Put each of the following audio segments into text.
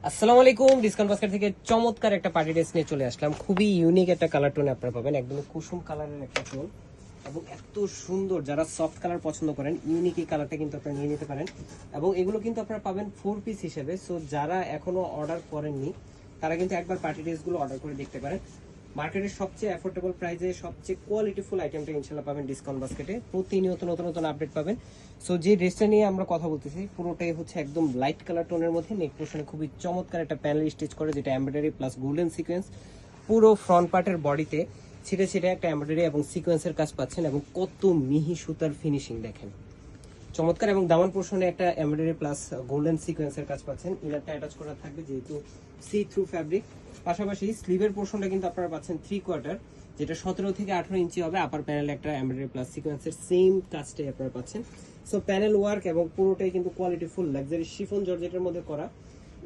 আসসালামু আলাইকুম। Discount basket থেকে চমৎকার একটা পার্টি ড্রেস নিয়ে চলে আসলাম। খুবই ইউনিক একটা কালার টোনে আপনারা পাবেন, একদম কুসুম কালারের একটা টোন এবং এত সুন্দর। যারা সফট কালার পছন্দ করেন, ইউনিক এই কালারটা কিন্তু আপনারা নিয়ে নিতে পারেন এবং এগুলো কিন্তু আপনারা পাবেন 4 পিস হিসেবে। সো যারা এখনো অর্ডার করেননি তারা কিন্তু একবার পার্টি ড্রেসগুলো অর্ডার করে দেখতে পারেন। মার্কেটের সবচেয়ে অ্যাফোর্ডেবল প্রাইসে সবচেয়ে কোয়ালিটিফুল আইটেমটা ইনশাল্লাহ পাবেন ডিসকাউন্ট বাস্কেটে। প্রতিনিয়ত নতুন নতুন আপডেট পাবেন। সো যে ড্রেসটা নিয়ে আমরা কথা বলতেছি পুরোটাই হচ্ছে একদম লাইট কালার টোনের মধ্যে, নেক পোর্শনে খুবই চমৎকার একটা প্যানেল স্টিচ করে, যেটা এমব্রয়ডারি প্লাস গোল্ডেন সিকোয়েন্স। পুরো ফ্রন্ট পার্টের বডিতে ছিটে ছিটে একটা এমব্রয়ডারি এবং সিকোয়েন্সের কাজ পাচ্ছেন এবং কত মিহি সুতার ফিনিশিং দেখেন, চমৎকার। এবং দামান পোর্শনে একটা এমব্রয়ডারি প্লাস গোল্ডেন সিকোয়েন্সের কাজ পাচ্ছেন। ইনারটা অ্যাটাচ করা থাকবে যেহেতু সি থ্রু ফ্যাব্রিক। পাশাপাশি স্লিভের পোর্শনটা কিন্তু আপনারা পাচ্ছেন 3/4, যেটা 17 থেকে 18 ইঞ্চি হবে। আপার প্যানেলে একটা এমব্রয়ডারি প্লাস সিকোয়েন্সের সেম কাজটাই আপনারা পাচ্ছেন। সো প্যানেল ওয়ার্ক এবং পুরোটাই কিন্তু কোয়ালিটিফুল লাক্সারি শিফন জর্জেটের মধ্যে করা।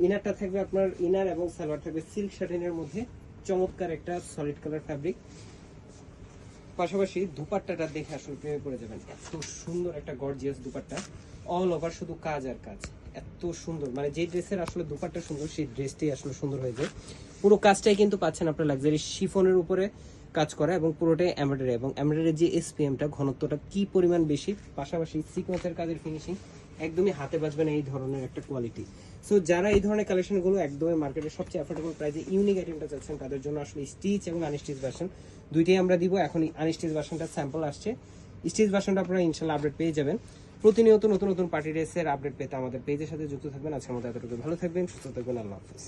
ইনারটা থাকবে আপনার ইনার এবং সালোয়ার থাকবে সিল্ক শাটিনের মধ্যে, চমৎকার একটা সলিড কালার ফ্যাব্রিক। পাশাপাশি দুপাট্টাটা দেখে আসলে প্রেমে পড়ে যাবেন। এত সুন্দর একটা গর্জিয়াস দুপাট্টা, অল ওভার শুধু কাজ আর কাজ, এত সুন্দর। মানে যে ড্রেসের আসলে দুপাট্টা সুন্দর সেই ড্রেসটাই আসলে সুন্দর হয়ে যায়। পুরো কাজটাই কিন্তু পাচ্ছেন আপনার লাক্সারি শিফনের উপরে কাজ করা এবং পুরোটাই এমব্রয়ডারি। এবং এমব্রয়ডারির যে এসপিএমটা, ঘনত্বটা কি পরিমাণ বেশি, পাশাপাশি সিকোয়েন্সের কাজের ফিনিশিং একদমই হাতে বাজবে না এই ধরনের একটা কোয়ালিটি। সো যারা এই ধরনের কালেকশনগুলো একদমই মার্কেটের সবচেয়ে অ্যাফোর্ডেবল প্রাইসে ইউনিক আইটেমটা চাচ্ছেন, তাদের জন্য আসলে স্টিচ এবং আনস্টিচ ভার্সন দুইটাই আমরা দিব। এখন আনস্টিচ ভার্সনটা স্যাম্পল আসছে, স্টিচ ভার্সনটা আপনারা ইনশাল্লাহ আপডেট পেয়ে যাবেন। প্রতিনিয়ত নতুন নতুন পার্টি ড্রেসের আপডেট পেতে আমাদের পেজের সাথে যুক্ত থাকবেন। আজকের মতো এতটুকু, ভালো থাকবেন, সুস্থ থাকবেন, আল্লাহ হাফেজ।